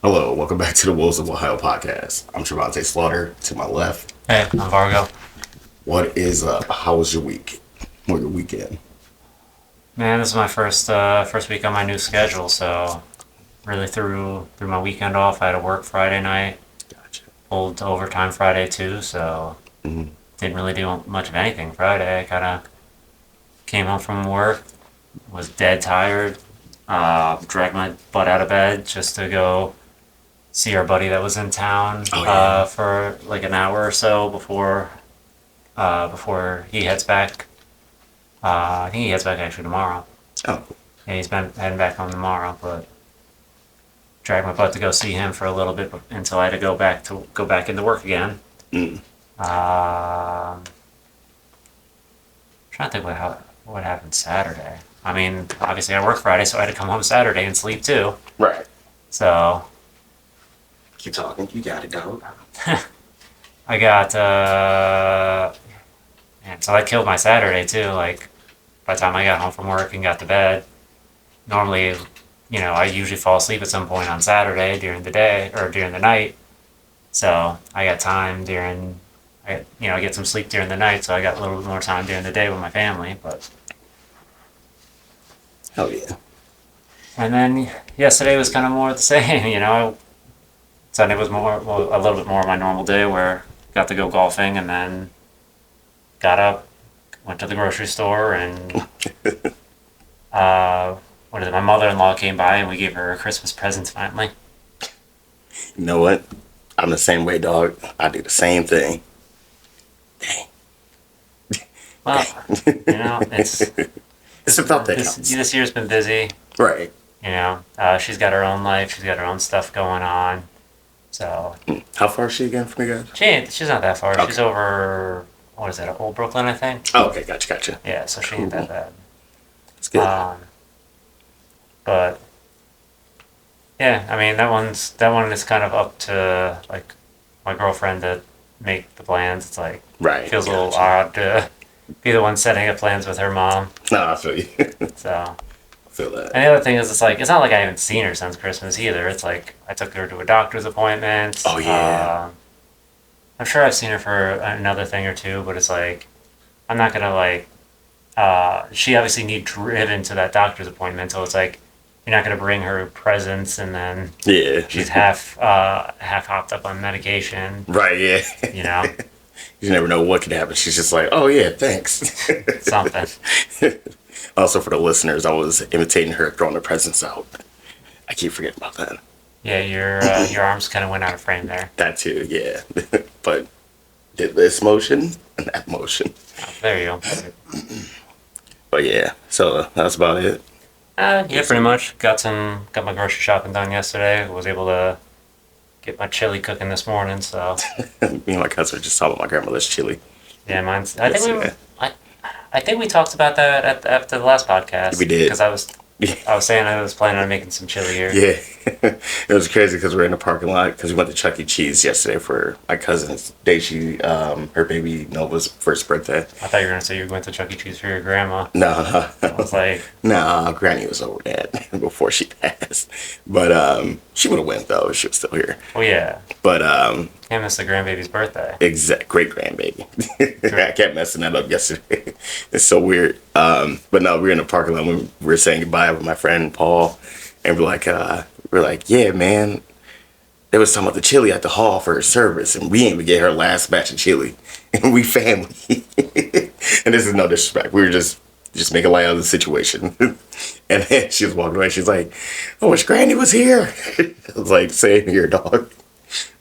Hello, welcome back to the Wolves of Ohio podcast. I'm Trevante Slaughter. To my left, Hey, I'm Vargo. what is up? How was your week or your weekend? Man, this is my first week on my new schedule, so really threw my weekend off. I had to work Friday night, Gotcha. pulled overtime Friday too, so hmm didn't really do much of anything Friday. I kind of came home from work, was dead tired, dragged my butt out of bed just to go see our buddy that was in town Oh yeah. for like an hour or so before he heads back. I think he heads back actually tomorrow. Oh, Yeah, he's been heading back home tomorrow, but dragged my butt to go see him for a little bit until I had to go back into work again. mm. Trying to think what happened Saturday. I mean, obviously I work Friday, so I had to come home Saturday and sleep too. Right. So Keep talking. You got it, dog. I got and so that killed my Saturday too. Like by the time I got home from work and got to bed, normally, I usually fall asleep at some point on Saturday during the day or during the night. So I got time I get some sleep during the night, so I got a little bit more time during the day with my family. But Hell yeah. and then yesterday was kind of more the same. Sunday was a little bit more of my normal day where got to go golfing and then got up, went to the grocery store and what is it? My mother-in-law came by and we gave her a Christmas present finally. You know what? I'm the same way, dog. I do the same thing. Dang. Well, it's It's about that this counts. this year's been busy. Right. She's got her own life. She's got her own stuff going on. So How far is she again from you guys? she's not that far. Okay. She's over, what is that, Old Brooklyn, I think. Oh, okay. Gotcha. Yeah, so she ain't Cool. that bad. That's good. But yeah, I mean that one is kind of up to like my girlfriend to make the plans. It's like Right. feels a little Gotcha. odd to be the one setting up plans with her mom. No, I feel you. So I feel that. and the other thing is it's not like I haven't seen her since Christmas either. It's like I took her to a doctor's appointment. Oh, yeah. I'm sure I've seen her for another thing or two, but it's like I'm not gonna she obviously need driven to that doctor's appointment, so it's like you're not gonna bring her presents and then Yeah. she's half hopped up on medication. Right, yeah. You know, You never know what could happen. She's just like, oh, yeah, thanks. something. Also, for the listeners, I was imitating her throwing the presents out. I keep forgetting about that. Yeah, your arms kind of went out of frame there. That too, yeah. But did this motion and that motion. Oh, there you go. But yeah, so that's about it. Yeah, pretty much. Got my grocery shopping done yesterday. Was able to get my chili cooking this morning. So Me and my cousin were just talking about my grandmother's chili. yeah, mine's. Yesterday. I think we talked about that after the last podcast. We did. Because I was saying I was planning on making some chili here. Yeah, it was crazy because we're in the parking lot because we went to Chuck E. Cheese yesterday for my cousin's day. Her baby Nova's first birthday. I thought you were gonna say you went to Chuck E. Cheese for your grandma. No, I was like, no, Granny was over that before she passed. But she would have went though if she was still here. well, yeah, But can't miss the grandbaby's birthday. exact great grandbaby. I kept messing that up yesterday. It's so weird. But no, we were in the parking lot when we were saying goodbye with my friend Paul, and we're like, yeah, man. They was talking about the chili at the hall for her service, and we didn't even get her last batch of chili, and we family. And this is no disrespect. We were just making light of the situation. And then she was walking away. She's like, "I wish Granny was here." I was like, "Same here, dog."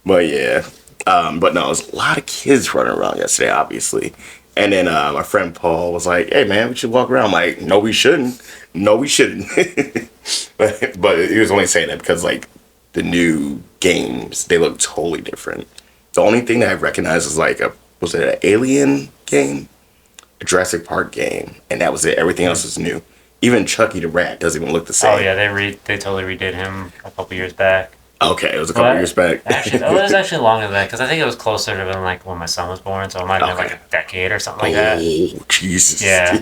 But yeah, but no, it was a lot of kids running around yesterday, obviously. And then my friend Paul was like, "Hey man, we should walk around." I'm like, "No, we shouldn't. No, we shouldn't." But he was only saying that because like the new games, they look totally different. The only thing that I recognized was like was it an Alien game, a Jurassic Park game, and that was it. Everything else was new. Even Chucky the Rat doesn't even look the same. Oh yeah, they totally redid him a couple years back. Okay, it was a couple years back. Actually, it was actually longer than that because I think it was closer to when my son was born, so it might have been Okay. like a decade or something like that. Oh, Jesus. Yeah.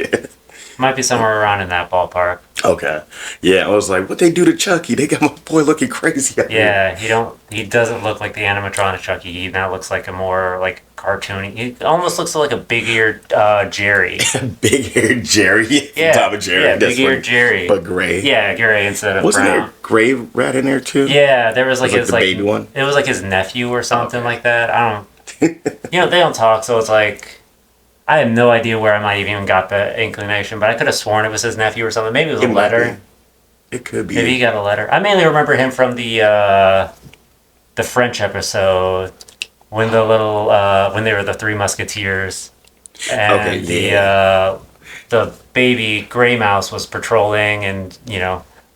Might be somewhere around in that ballpark. Okay. Yeah, I was like, what they do to Chucky? They got my boy looking crazy out here. Yeah, he doesn't look like the animatronic Chucky. He now looks like a more like cartoony. He almost looks like a big-eared Jerry. Big-haired Jerry. Yeah, Tom and Jerry. yeah, That's big-eared funny. Jerry. But gray. Yeah, gray instead of Wasn't brown. there a gray rat in there too? Yeah, there was like It his the like baby one. it was like his nephew or something Okay. like that. I don't. They don't talk, so it's like I have no idea where I might have even got the inclination, but I could have sworn it was his nephew or something. Maybe it was a It might letter. be. It could be. Maybe he got a letter. I mainly remember him from the French episode when the little when they were the Three Musketeers, and Okay, the baby gray mouse was patrolling, and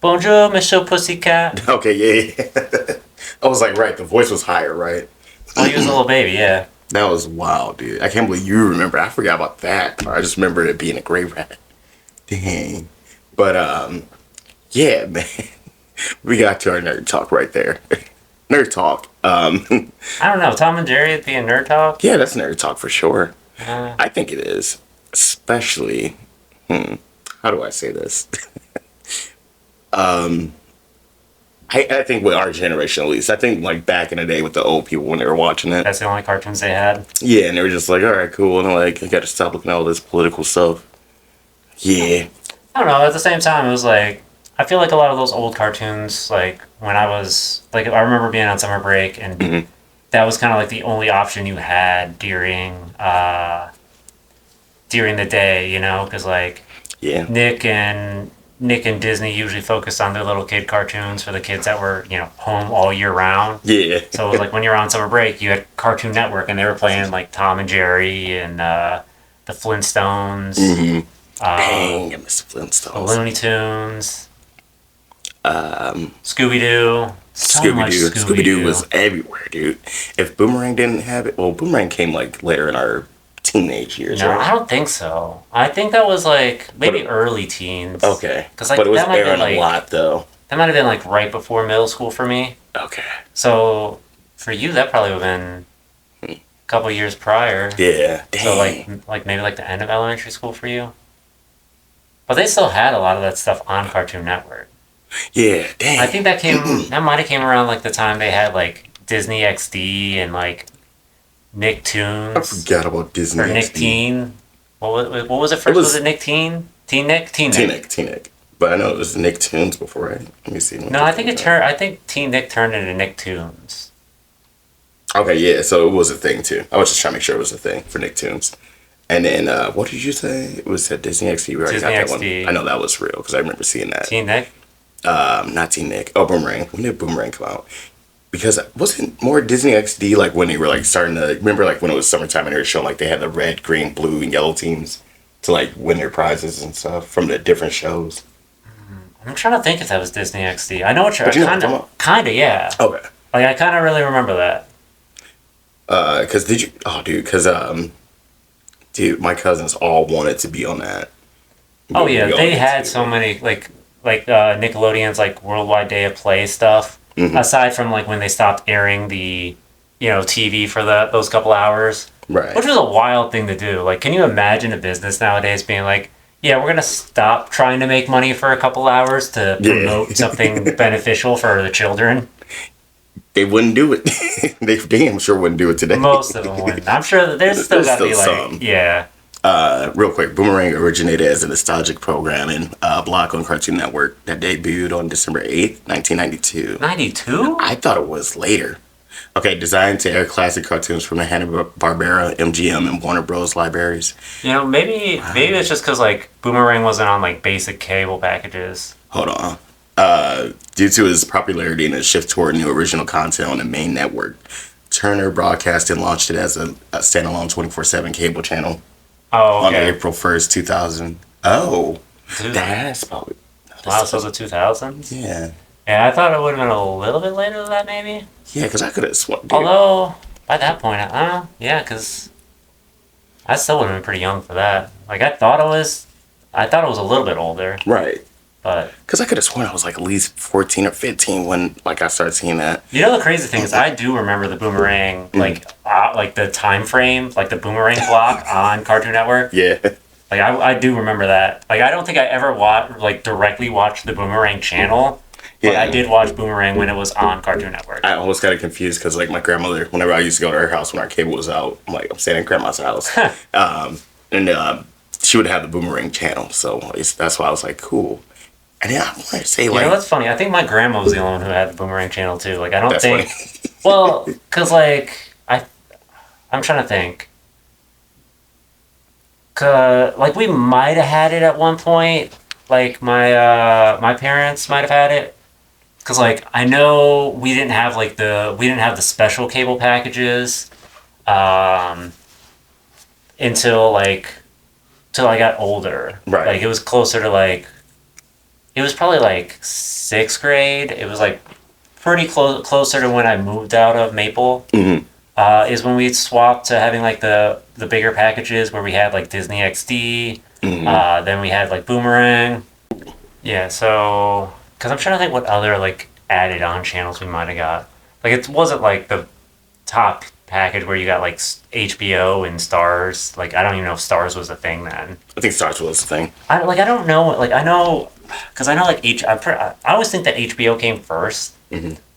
bonjour, Monsieur Pussycat. Okay, yeah. I was like, right, the voice was higher, right? Well, he was a little baby, yeah. That was wild, dude. I can't believe you remember. I forgot about that part. I just remember it being a gray rat. Dang. But, yeah, man. We got to our nerd talk right there. Nerd talk. I don't know. Tom and Jerry at being nerd talk. Yeah, that's nerd talk for sure. Uh, I think it is. Especially, how do I say this? I think with our generation at least. I think like back in the day with the old people when they were watching it. that's the only cartoons they had. Yeah, and they were just like, all right, cool. And they're like, I gotta stop looking at all this political stuff. Yeah. I don't know. At the same time, it was like I feel like a lot of those old cartoons, like when I was like, I remember being on summer break, and that was kind of like the only option you had during the day, because like Yeah. Nick and Disney usually focused on their little kid cartoons for the kids that were home all year round. Yeah. So it was like when you're on summer break, you had Cartoon Network, and they were playing like Tom and Jerry and the Flintstones, Dang, I miss the the Flintstones. Looney Tunes, Scooby Doo. Scooby-Doo. Scooby-Doo was everywhere, dude. If Boomerang didn't have it, well, Boomerang came like later in our teenage years, No, right? I don't think so. I think that was like maybe early teens. Okay. 'Cause, like, but it was that might have airing been, a lot, though. That might have been like right before middle school for me. Okay. So for you, that probably would have been a couple years prior. Yeah. Dang. So like maybe like the end of elementary school for you. But they still had a lot of that stuff on Cartoon Network. Yeah. Dang. I think that might have came around like the time they had like Disney XD and like I Nicktoons forgot about Disney or Nick XD. Teen. What was it first? Was it Nick Teen? Teen Nick? Teen Nick. T-Nick. But I know it was Nicktoons before, right? Let me see. No, I think Teen Nick turned into Nicktoons. Okay, yeah, so it was a thing, too. I was just trying to make sure it was a thing for Nicktoons. And then, what did you say? It was at Disney XD. We already Disney got that XD. one. I know that was real, because I remember seeing that. Teen Nick? Not Teen Nick. Oh, Boomerang. When did Boomerang come out? Because wasn't more Disney XD like when they were like starting to remember like when it was summertime and they were showing like they had the red, green, blue, and yellow teams to like win their prizes and stuff from the different shows. I'm trying to think if that was Disney XD. I know what you're But you know what I'm talking about? kind of, yeah. Okay. Like I kind of really remember that. Cause did you? Oh, dude. Cause dude, my cousins all wanted to be on that. Oh We yeah, all they wanted had to. so many like Nickelodeon's like Worldwide Day of Play stuff. Mhm. Aside from like when they stopped airing the TV for those couple hours, Right. which was a wild thing to do. Like, can you imagine a business nowadays being like, yeah, we're gonna stop trying to make money for a couple hours to Yeah. promote something beneficial for the children? They wouldn't do it. They damn sure wouldn't do it today. Most of them wouldn't. I'm sure that there's still There's got to be still like, some. yeah. Real quick, Boomerang originated as a nostalgic programming block on Cartoon Network that debuted on December 8th, 1992. 92? I thought it was later. Okay, designed to air classic cartoons from the Hanna-Barbera, MGM, and Warner Bros. Libraries. Maybe it's just because like Boomerang wasn't on like basic cable packages. Hold on. Due to his popularity and a shift toward new original content on the main network, Turner Broadcasting launched it as a standalone 24/7 cable channel Oh, on okay. April 1st, 2000. Oh, Dude. that's probably... Wow, so the 2000s? Yeah. Yeah, I thought it would have been a little bit later than that, maybe. Yeah, because I could have sworn... dude. Although, by that point, yeah, because I still would have been pretty young for that. Like, I thought it was a little bit older, Right. but Because I could have sworn I was like at least 14 or 15 when like I started seeing that. the crazy thing is I do remember the Boomerang, like the time frame, like the Boomerang block on Cartoon Network. Yeah. Like I do remember that. Like I don't think I ever directly watched the Boomerang channel, but Yeah. I did watch Boomerang when it was on Cartoon Network. I always got confused because like my grandmother, whenever I used to go to her house when our cable was out, I'm staying at grandma's house, and she would have the Boomerang channel, so that's why I was like, cool. And then I want to say like, That's funny. I think my grandma was the only one who had the Boomerang channel too. Like I don't that's think. funny. Well, cause like I'm trying to think. Like we might have had it at one point. Like my parents might have had it. Cause like I know we didn't have the special cable packages, until till I got older. Right. Like it was closer to it was probably like sixth grade. It was like pretty closer to when I moved out of Maple. Mhm. Is when we swapped to having like the bigger packages where we had like Disney XD. Then we had like Boomerang. Yeah, so because I'm trying to think what other like added on channels we might have got. Like it wasn't like the top package where you got like HBO and Stars. Like I don't even know if Stars was a thing then. I think Star Wars was the thing. I don't know. Like I know because I know like I always think that HBO came 1st.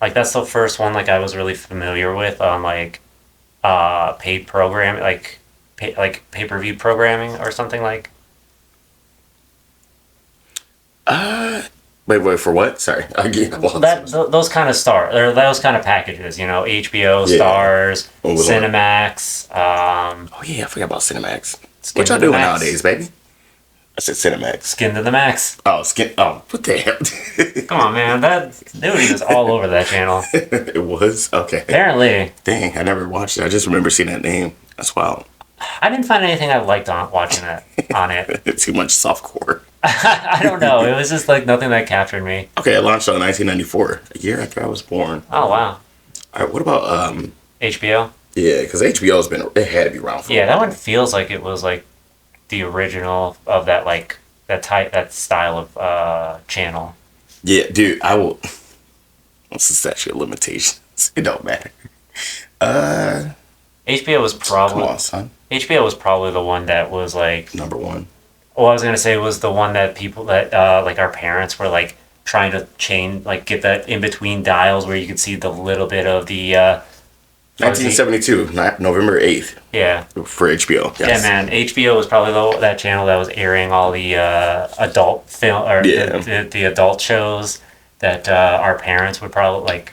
Like that's the first one like I was really familiar with on like paid program like pay-per-view programming or something like. Wait, for what? Sorry, I gave up. Those kind of those kind of packages, HBO, Yeah. Stars, What was on? Cinemax. Oh yeah, I forgot about Cinemax. Skin What y'all to the doing Max. nowadays, baby? I said Cinemax. Skin to the Max. Oh, skin. Oh, what the hell? Come on, man. That dude was all over that channel. It was okay. Apparently, Dang, I never watched it. I just remember seeing that name. That's wild. I didn't find anything I liked on watching it on it. Too much softcore. I don't know. It was just like nothing that captured me. Okay, it launched in 1994, a year after I was born. Oh wow. All right, what about HBO. Yeah, because HBO's been it had to be around for. Yeah, that one feels like it was like the original of that that style of channel. Yeah, dude, I will. What's the statute of limitations? It don't matter. HBO was probably Come on, son. HBO was probably the one that was like. Number one. Well, I was gonna say was the one that people that like our parents were like trying to get that in between dials where you could see the little bit of the. 1972, November 8th Yeah. for HBO. Yes. Yeah, man. HBO was probably that channel that was airing all the adult film or the adult shows that our parents were probably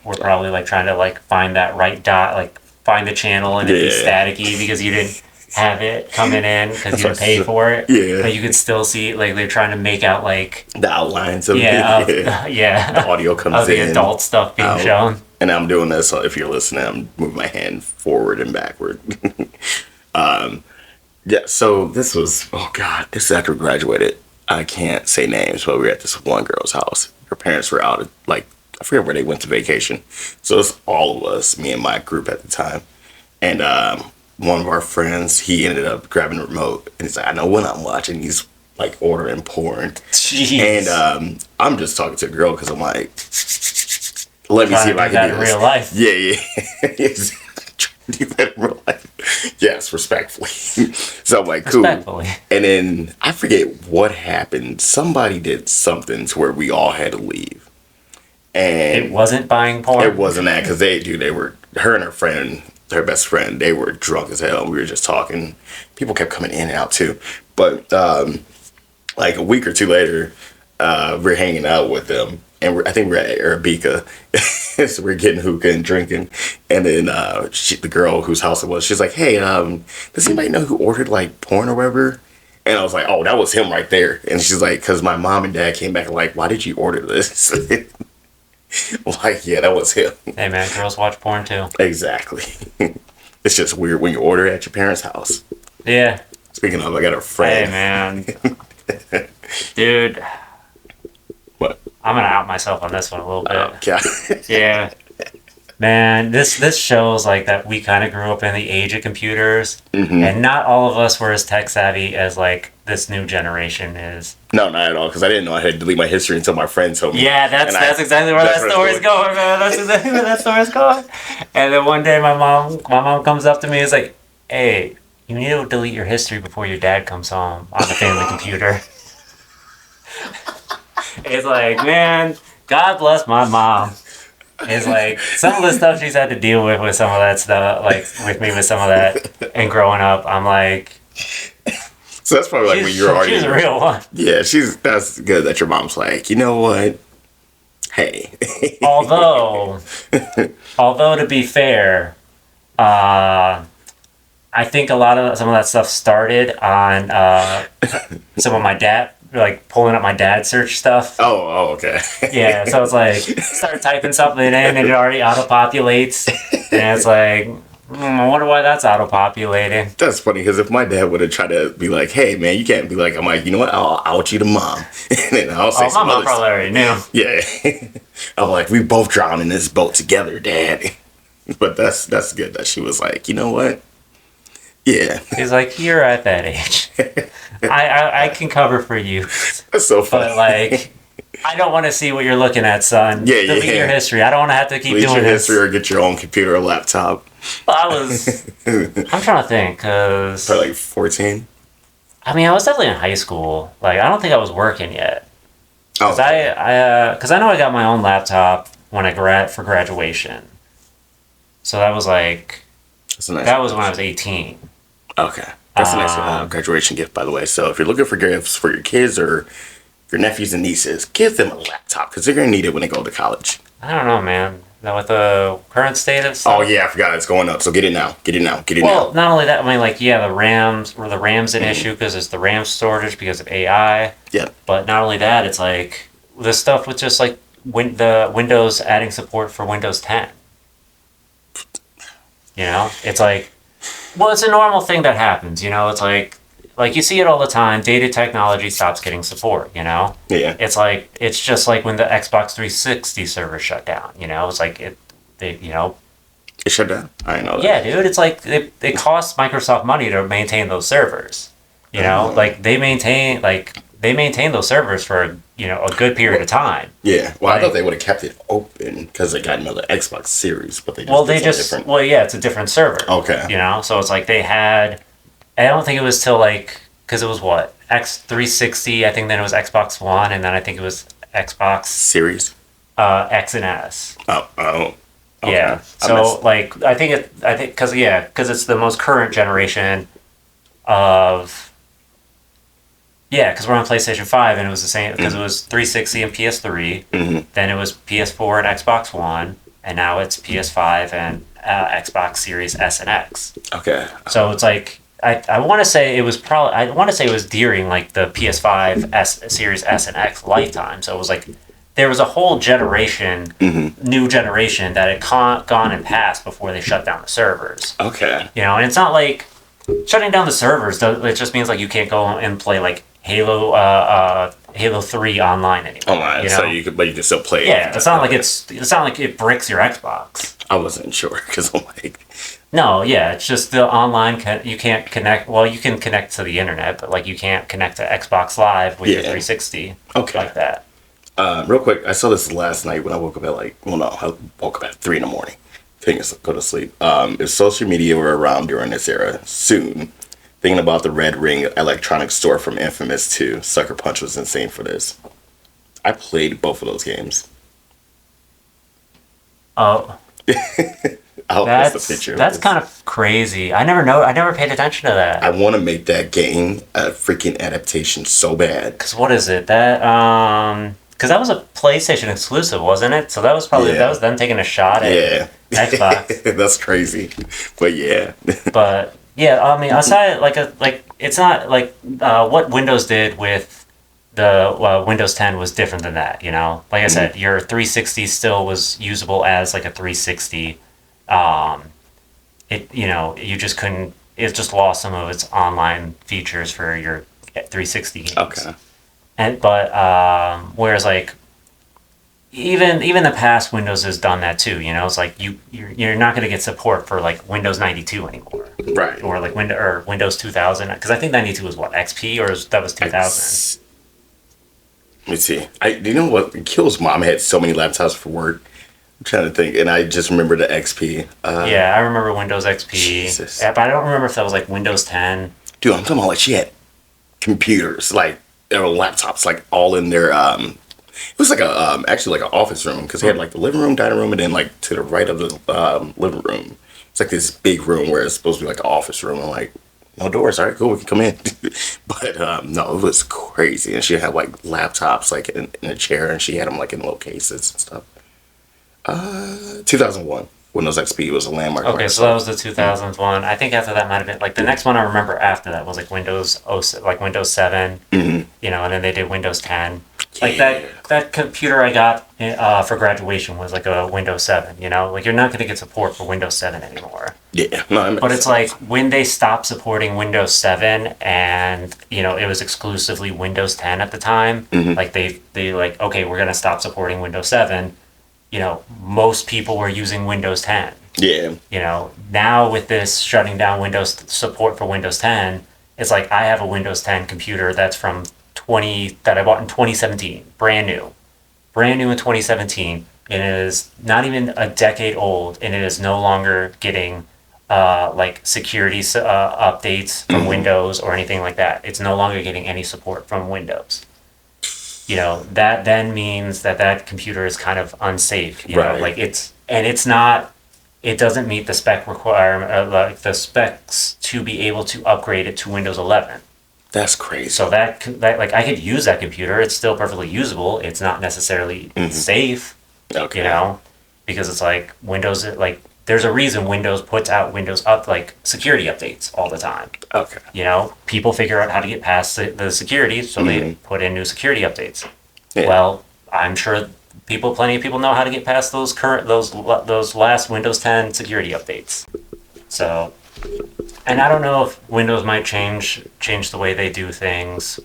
trying to find that right dot, find the channel and it'd be staticky because you didn't have it coming in because you didn't pay for it. Yeah. But you could still see they're trying to make out the outlines of it. The audio comes of the in, adult stuff being out. shown. And I'm doing this. So if you're listening, I'm moving my hand forward and backward. Yeah. So this was this is after we graduated. I can't say names, but we were at this one girl's house. Her parents were out I forget where they went to vacation. So it's all of us, me and my group at the time. And one of our friends, he ended up grabbing the remote and he's like, I know what I'm watching. He's ordering porn. Jeez. And I'm just talking to a girl because I'm like, let me see if I can do in this. real life. Yeah. Do that in real life. Yes, respectfully. So I'm like, cool. Respectfully. And then I forget what happened. Somebody did something to where we all had to leave. And It wasn't buying porn. it wasn't that because they were her and her friend, her best friend, they were drunk as hell. We were just talking. People kept coming in and out too. But like a week or two later, we're hanging out with them. And I think we're at Arabica. So we're getting hookah and drinking. And then the girl whose house it was, she's like, hey, does anybody know who ordered porn or whatever? And I was like, oh, that was him right there. And she's like, because my mom and dad came back and why did you order this? Yeah, that was him. Hey man, girls watch porn too. Exactly. It's just weird when you order at your parents' house. Yeah. Speaking of, I got a friend. Hey man. Dude, What? I'm gonna out myself on this one a little bit. Okay. Yeah. Man, this shows that we kind of grew up in the age of computers, and not all of us were as tech savvy as this new generation is. No, not at all. Because I didn't know I had to delete my history until my friend told me. Yeah, that's exactly where that story's going, man. That's exactly where that story's going. And then one day, my mom comes up to me and is like, "Hey, you need to delete your history before your dad comes home on the family computer. It's like, man, God bless my mom. It's like some of the stuff she's had to deal with some of that stuff, like with me with some of that, and growing up, I'm like, So that's probably like when you're already. She's a real one. Yeah, that's good that your mom's like, you know what? Hey. although to be fair, I think some of that stuff started on some of my dad, like pulling up my dad's search stuff. Oh, okay. Yeah, so it's like start typing something in and it already auto populates, and it's like, I wonder why that's auto populating. That's funny because if my dad would have tried to be like, "Hey, man, you can't be like," I'm like, you know what? I'll out you to mom, and then I'll say some my other mom probably already knew. Yeah, I'm like, we both drown in this boat together, Dad. But that's good that she was like, you know what? Yeah. He's like, you're at that age. I can cover for you. That's so funny. But like, I don't want to see what you're looking at, son. Yeah. Delete your history. I don't want to have to keep Delete doing your this. history or get your own computer or laptop. Well, I'm trying to think, because Probably like 14. I mean, I was definitely in high school. Like, I don't think I was working yet. Oh, Because I know I got my own laptop when for graduation. So that was like, that was when I was 18. Okay. That's a nice graduation gift, by the way. So if you're looking for gifts for your kids or your nephews and nieces, give them a laptop because they're going to need it when they go to college. I don't know, man. Now with the current state of stuff. Oh, yeah, I forgot. It's going up. So get it now. Well, not only that, I mean, like, yeah, the RAM's an issue because it's the RAM storage because of AI. Yeah. But not only that, it's like the stuff with just like the Windows adding support for Windows 10. You know, it's like, well, it's a normal thing that happens. You know, it's like you see it all the time. Data technology stops getting support. You know. Yeah. It's just like when the Xbox 360 server shut down. You know, it's like It shut down. I know that. Yeah, dude. It's like it costs Microsoft money to maintain those servers. You know, like they maintain those servers for a good period of time. Yeah. Well, I thought they would have kept it open because they got another Xbox Series, but different. Well, yeah, it's a different server. Okay. You know, so it's like they had. I don't think it was till because it was what X360. I think then it was Xbox One, and then I think it was Xbox Series. X and S. Oh. Okay. Yeah. So I think because it's the most current generation of. Yeah, because we're on PlayStation 5 and it was the same because it was 360 and PS3. Mm-hmm. Then it was PS4 and Xbox One, and now it's PS5 and Xbox Series S and X. Okay. So it's like I want to say it was during like the PS5 Series S and X lifetime. So it was like there was a whole generation, new generation that had gone and passed before they shut down the servers. Okay. And it's not like shutting down the servers. It just means like you can't go and play like Halo 3 online anymore. Online, so you can still play. Yeah, it's not like it bricks your Xbox. I wasn't sure because I'm like. No, yeah, it's just the online. You can't connect. Well, you can connect to the internet, but like you can't connect to Xbox Live with your 360. Okay. Like that. Real quick, I saw this last night when I woke up at I woke up at 3 in the morning. Thinking to go to sleep. If social media were around during this era, soon. Thinking about the Red Ring electronics store from Infamous 2. Sucker Punch was insane for this. I played both of those games. Oh. I'll post the picture. That's kind of crazy. I never paid attention to that. I want to make that game a freaking adaptation so bad. Because what is it? Because that was a PlayStation exclusive, wasn't it? So that was probably that was them taking a shot at Xbox. That's crazy. But yeah. But yeah, I mean, aside it's not like what Windows did with the Windows 10 was different than that. Like I said, your 360 still was usable as like a 360. You just couldn't. It just lost some of its online features for your 360 games. Okay. Whereas like even the past Windows has done that too. It's like you're not going to get support for like Windows 92 anymore, right? Or like Windows 2000, because I think 92 was what, XP, or that was 2000. Let me see. Do you know what kills mom? I had so many laptops for work. trying to think, and I just remember the XP. Yeah, I remember Windows XP. Jesus. Yeah, but I don't remember if that was like Windows 10. Dude, I'm talking about like she had computers, like there were laptops, like all in their. It was like a actually like an office room because they had like the living room, dining room, and then like to the right of the living room, it's like this big room where it's supposed to be like an office room. And like no doors. All right, cool, we can come in. But no, it was crazy, and she had like laptops like in a chair, and she had them like in little cases and stuff. 2001 Windows XP was a landmark. Okay, so that was the 2000s one. I think after that might have been like the next one I remember after that was like Windows 0, like Windows 7, and then they did Windows 10. Like that computer I got for graduation was like a Windows 7. Like you're not going to get support for Windows 7 anymore. Yeah, no, But it's like when they stopped supporting Windows 7 and it was exclusively Windows 10 at the time. Like they like, okay, we're going to stop supporting Windows 7. Most people were using Windows 10. Yeah. Now with this shutting down Windows support for Windows 10, it's like I have a Windows 10 computer that's from that I bought in 2017, brand new in 2017. It is not even a decade old, and it is no longer getting like security updates from Windows or anything like that. It's no longer getting any support from Windows. That then means that computer is kind of unsafe. Right. Like it's not. It doesn't meet the spec requirement, like the specs to be able to upgrade it to Windows 11. That's crazy. So that like I could use that computer. It's still perfectly usable. It's not necessarily safe. Okay. Because it's like Windows. Like there's a reason Windows puts out Windows up like security updates all the time. Okay. People figure out how to get past the security, so they put in new security updates. Yeah. Well, I'm sure plenty of people know how to get past those last Windows 10 security updates. So, and I don't know if Windows might change the way they do things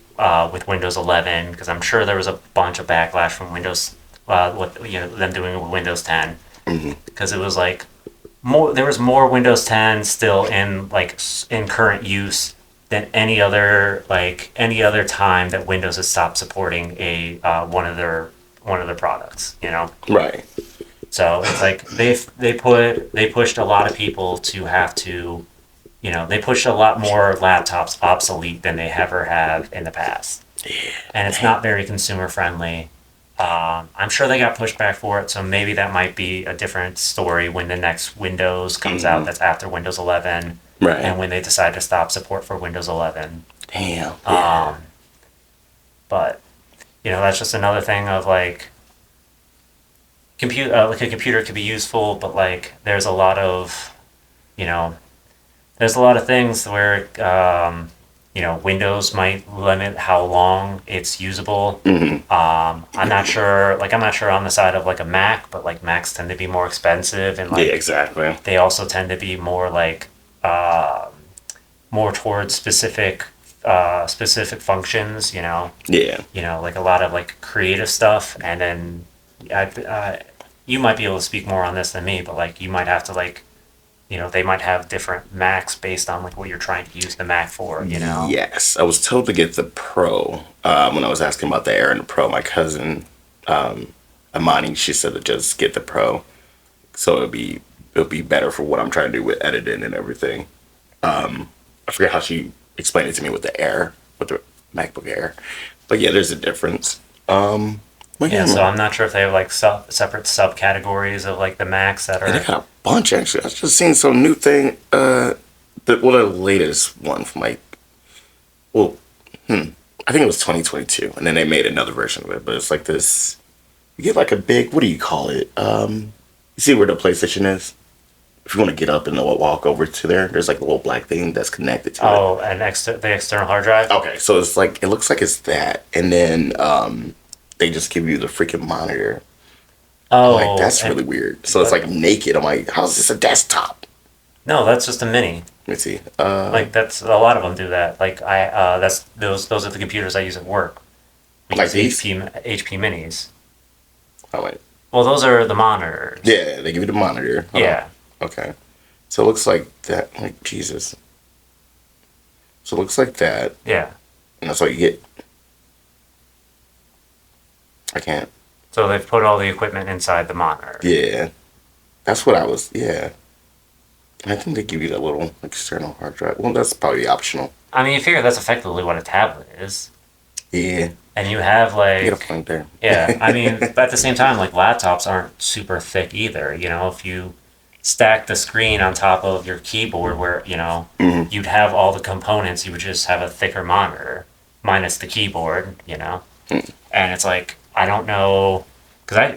with Windows 11, because I'm sure there was a bunch of backlash from Windows, them doing it with Windows 10, because it was like there was more Windows 10 still in current use than any other time that Windows has stopped supporting one of their products. Right. So it's like they pushed a lot of people to have to, they pushed a lot more laptops obsolete than they ever have in the past. Yeah. And it's not very consumer friendly. I'm sure they got pushed back for it, so maybe that might be a different story when the next Windows comes out that's after Windows 11. Right. And when they decide to stop support for Windows 11. Damn. Yeah. But, that's just another thing of like, like a computer could be useful, but like there's a lot of things where Windows might limit how long it's usable. I'm not sure on the side of like a Mac, but like Macs tend to be more expensive, and like yeah, exactly. they also tend to be more like more towards specific functions. Yeah. Like a lot of like creative stuff, and then you might be able to speak more on this than me, but like you might have to like, they might have different Macs based on like what you're trying to use the Mac for, Yes, I was told to get the Pro when I was asking about the Air and the Pro. My cousin, Amani, she said to just get the Pro, so it'll be better for what I'm trying to do with editing and everything. I forget how she explained it to me with the Air, with the MacBook Air, but yeah, there's a difference. So I'm not sure if they have like separate subcategories of like the Macs that are. They got a bunch actually. I just seen some new thing. The latest one from like, I think it was 2022, and then they made another version of it. But it's like this. You get like a big. What do you call it? You see where the PlayStation is? If you want to get up and walk over to there, there's like a little black thing that's connected to it. Oh, and the external hard drive. Okay, so it's like it looks like it's that, and then they just give you the freaking monitor. Oh, like that's really weird. So it's like naked. I'm like, how's this a desktop? No, that's just a mini. Let me see. Like that's a lot of them do that. Like those are the computers I use at work. We Like use these? HP minis. Oh wait. Well, those are the monitors. Yeah, they give you the monitor. Hold Yeah. on. Okay. So it looks like that. Like Jesus. So it looks like that, Yeah. and that's what you get. I can't. So they've put all the equipment inside the monitor. Yeah, that's what I was. Yeah, I think they give you that little external hard drive. Well, that's probably optional. I mean, you figure that's effectively what a tablet is. Yeah, And you have you get a like, point there. yeah, I mean, but at the same time, like laptops aren't super thick either. You know, if you stack the screen on top of your keyboard where, you know, Mhm. you'd have all the components, you would just have a thicker monitor minus the keyboard, you know? And it's like, I don't know, because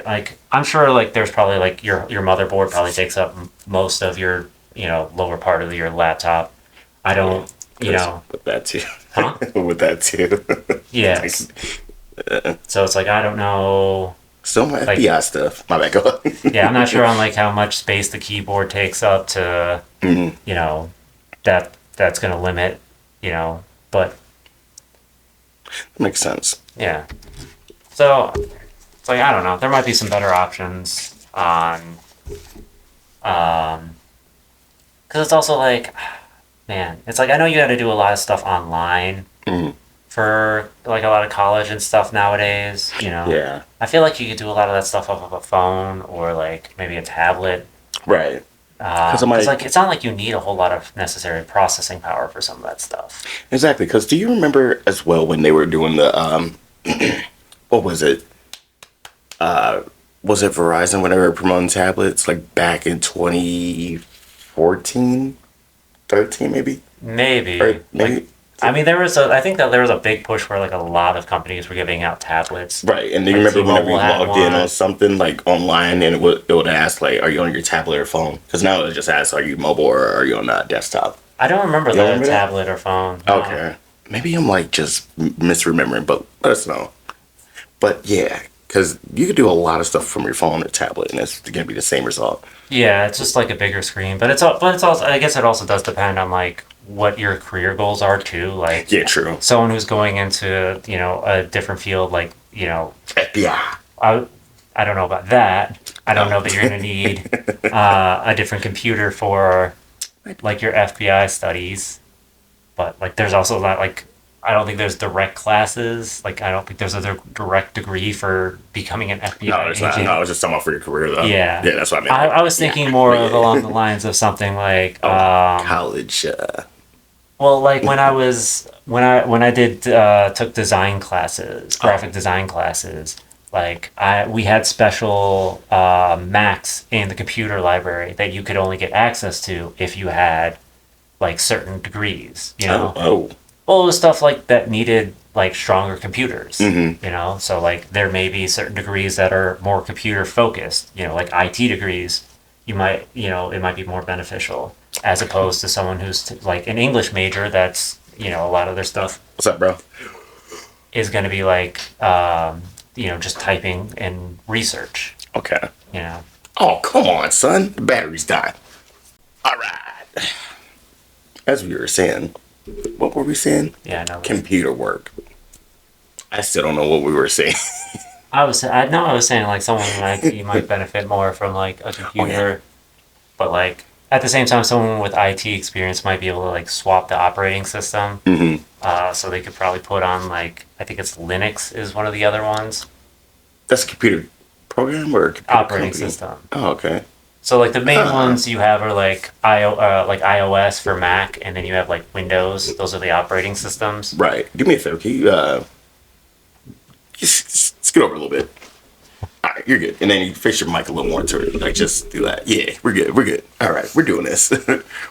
I'm sure like there's probably like your motherboard probably takes up most of your, you know, lower part of your laptop. I don't, you know, With that too. huh? With that too. Yes. So it's like, I don't know. So my Like- FBI stuff. My bad. Go on. Yeah, I'm not sure on like how much space the keyboard takes up to, Mhm. you know, that's going to limit, you know, but Makes sense. yeah. So it's like, I don't know. There might be some better options on, because it's also like, man, it's like I know you got to do a lot of stuff online Mhm. for like a lot of college and stuff nowadays. You know, Yeah. I feel like you could do a lot of that stuff off of a phone or like maybe a tablet. Right. Because I'm like- like it's not like you need a whole lot of necessary processing power for some of that stuff. Exactly. Because do you remember as well when they were doing the what was it? Was it Verizon when they were promoting tablets like back in 2014, 13 maybe? Maybe. Or maybe. Like, I mean, I think that there was a big push where like a lot of companies were giving out tablets. Right, and do you Like remember whenever you T-Mobile had logged in one. on something like online, and it would ask like, "Are you on your tablet or phone?" Because now it just asks, "Are you mobile or are you on a desktop?" I don't remember You the remember that? tablet or phone. No. Okay, maybe I'm like just misremembering, but let us know. But yeah, because you could do a lot of stuff from your phone or tablet, and it's gonna be the same result. Yeah, it's just like a bigger screen, but it's also I guess it also does depend on like what your career goals are too. Like Yeah, true. someone who's going into, you know, a different field, like, you know, FBI. I don't know about that. I don't know that you're going to need a different computer for like your FBI studies, but like there's also a lot like I don't think there's direct classes. Like I don't think there's a direct degree for becoming an FBI No, it's not. agent. No, I was just talking about for your career though. Yeah. Yeah, that's what I meant. I was thinking more of along the lines of something like college. well, like when I was when I did took design classes, graphic design classes, like we had special Macs in the computer library that you could only get access to if you had like certain degrees, you know. Oh. Well, it was stuff like that needed like stronger computers, Mhm. you know. So like there may be certain degrees that are more computer focused, you know, like IT degrees. You might, you know, it might be more beneficial as opposed to someone who's like an English major. That's, you know, a lot of their stuff What's up, bro? is going to be like, you know, just typing and research. Okay. You know. Oh, come on, son. The battery's dying. All right. As we were saying, what were we saying? Yeah, no. Computer work. I still don't know what we were saying. I was saying like someone like you might benefit more from like a computer, but like at the same time, someone with IT experience might be able to like swap the operating system. Mm-hmm. So they could probably put on like I think it's Linux is one of the other ones. That's a computer program or a computer Operating company? system. Oh, okay. So like the main Huh. ones you have are like like iOS for Mac, and then you have like Windows. Those are the operating systems. Right. Do me a favor. Can you just scoot over a little bit? All right, you're good. And then you fix your mic a little more to it. Like, just do that. Yeah, we're good. We're good. All right, we're doing this.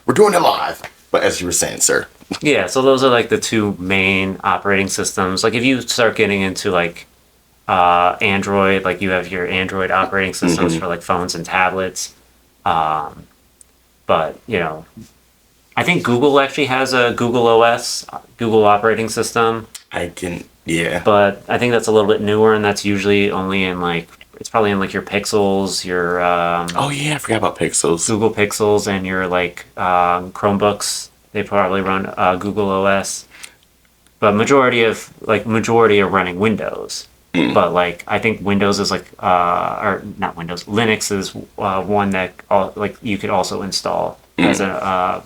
We're doing it live. But as you were saying, sir. Yeah, so those are like the two main operating systems. Like if you start getting into like Android, like you have your Android operating systems for like phones and tablets. But you know, I think Google actually has a Google OS, Google operating system. I can, yeah. But I think that's a little bit newer, and that's usually only in like it's probably in like your Pixels, your Oh, yeah, I forgot about Pixels. Google Pixels, and your like Chromebooks. They probably run Google OS, but majority are running Windows. But like I think Windows is like or not Windows, Linux is one that like you could also install as a I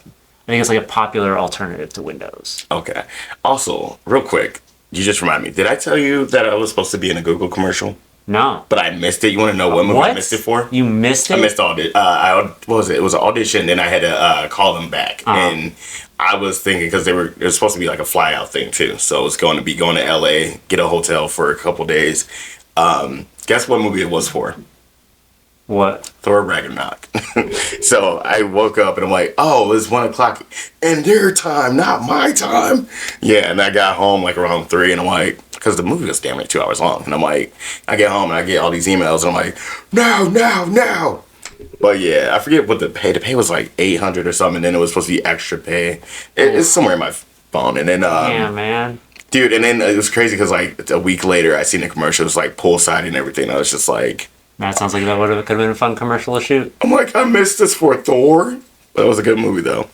think it's like a popular alternative to Windows. Okay. Also, real quick, you just remind me. Did I tell you that I was supposed to be in a Google commercial? No. but I missed it. You want to know what movie I missed it for? You missed it? I missed all the. What was it? It was an audition. Then I had to call them back, and I was thinking because it was supposed to be like a fly out thing too. So it was going to be going to L.A., get a hotel for a couple days. Guess what movie it was for? What? Thor Ragnarok. So I woke up and I'm like, oh, it's 1:00 in their time, not my time. Yeah, and I got home like around 3, and I'm like, because the movie was damn near 2 hours long, and I'm like, I get home and I get all these emails, and I'm like, no. But yeah, I forget what the pay. The pay was like 800 or something, and then it was supposed to be extra pay. It's somewhere in my phone, and then yeah, man. Dude, and then it was crazy because like a week later, I seen the commercial. It was like poolside and everything. I was just like, that sounds like that could have been a fun commercial to shoot. I'm like, I missed this for Thor. But it was a good movie though.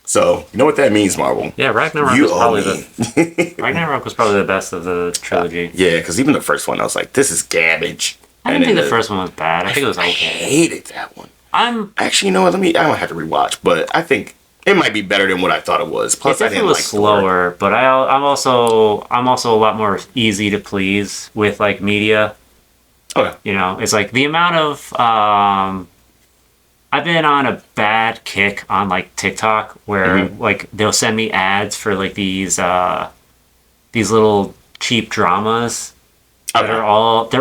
So you know what that means, Marvel. Yeah, Ragnarok was probably Ragnarok was probably the best of the trilogy. Yeah, because even the first one, I was like, this is garbage. I didn't think the first one was bad. I think it was okay. I hated that one. Actually, you know what? I don't have to rewatch, but I think it might be better than what I thought it was. Plus, I didn't like slower, but I'm also a lot more easy to please with like media. Okay. You know, it's like the amount of I've been on a bad kick on like TikTok where like they'll send me ads for like these little cheap dramas that are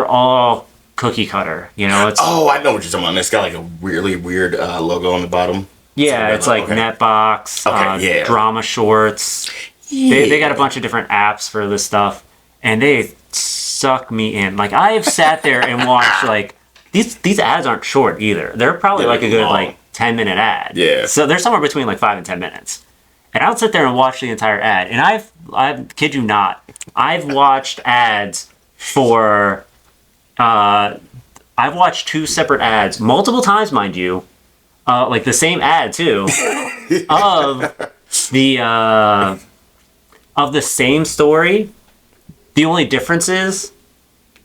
all cookie cutter. You know, it's I know what you're talking about. It's got like a really weird logo on the bottom. Yeah, it's like Netbox, Drama Shorts. Yeah. They got a bunch of different apps for this stuff, and they suck me in. Like I've sat there and watched like these ads aren't short either. They're probably like a good like 10-minute ad. Yeah. So they're somewhere between like 5 and 10 minutes. And I'll sit there and watch the entire ad. And I kid you not, I've watched ads for I've watched 2 separate ads multiple times, mind you. Like the same ad too, of the same story. The only difference is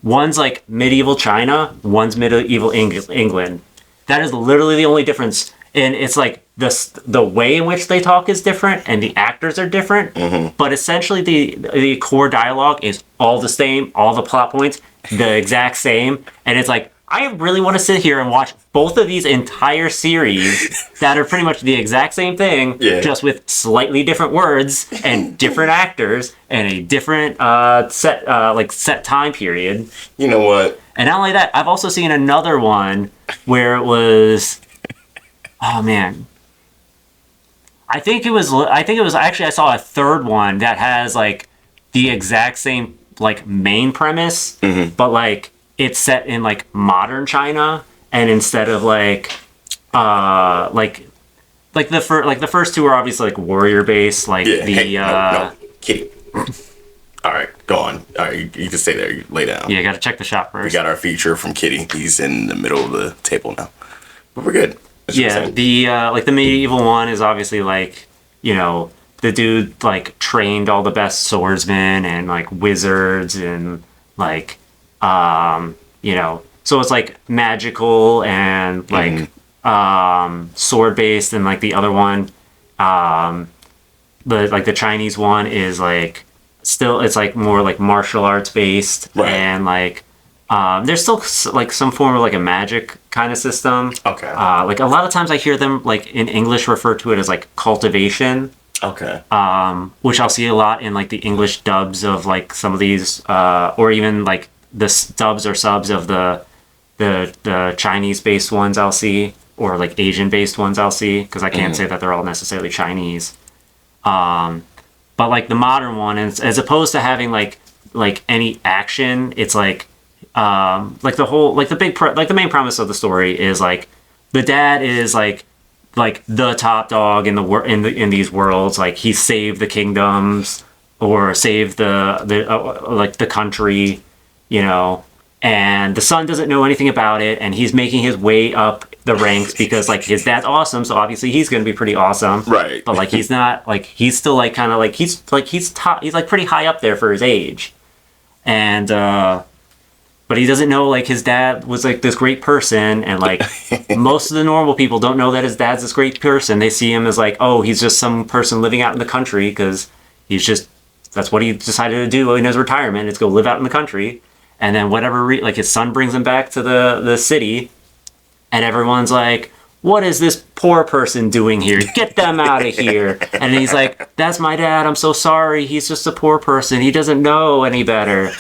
one's like medieval China, one's medieval England. That is literally the only difference, and it's like the way in which they talk is different, and the actors are different. Mm-hmm. But essentially, the core dialogue is all the same, all the plot points the exact same, and it's like, I really want to sit here and watch both of these entire series that are pretty much the exact same thing, just with slightly different words and different actors and a different set time period. You know what? And not only that, I've also seen another one where it was, oh man, I think it was actually, I saw a third one that has like the exact same like main premise, but like it's set in like modern China, and instead of like the first 2 are obviously like warrior based, like Kitty. All right, go on. All right, you can stay there. You lay down. Yeah, you got to check the shop first. We got our feature from Kitty. He's in the middle of the table now, but we're good. Yeah, the like the medieval one is obviously like, you know, the dude like trained all the best swordsmen and like wizards and like you know, so it's like magical and like sword based, and like the other one, the Chinese one is like still, it's like more like martial arts based, and like there's still like some form of like a magic kind of system. Okay. Like a lot of times I hear them like in English refer to it as like cultivation. Okay. Which I'll see a lot in like the English dubs of like some of these, or even like the dubs or subs of the Chinese-based ones I'll see, or like Asian-based ones I'll see, because I can't say that they're all necessarily Chinese. But like the modern one, as opposed to having like any action, it's like the whole like the main premise of the story is like the dad is like the top dog in in these worlds. Like he saved the kingdoms or saved the country, you know, and the son doesn't know anything about it, and he's making his way up the ranks because like his dad's awesome, so obviously he's gonna be pretty awesome, right? But like he's not, like he's still like kind of like he's top, he's like pretty high up there for his age, and but he doesn't know like his dad was like this great person, and like most of the normal people don't know that his dad's this great person. They see him as like, oh, he's just some person living out in the country because that's what he decided to do in his retirement, is go live out in the country. And then like his son brings him back to the city, and everyone's like, what is this poor person doing here? Get them out of here. And he's like, that's my dad. I'm so sorry. He's just a poor person. He doesn't know any better.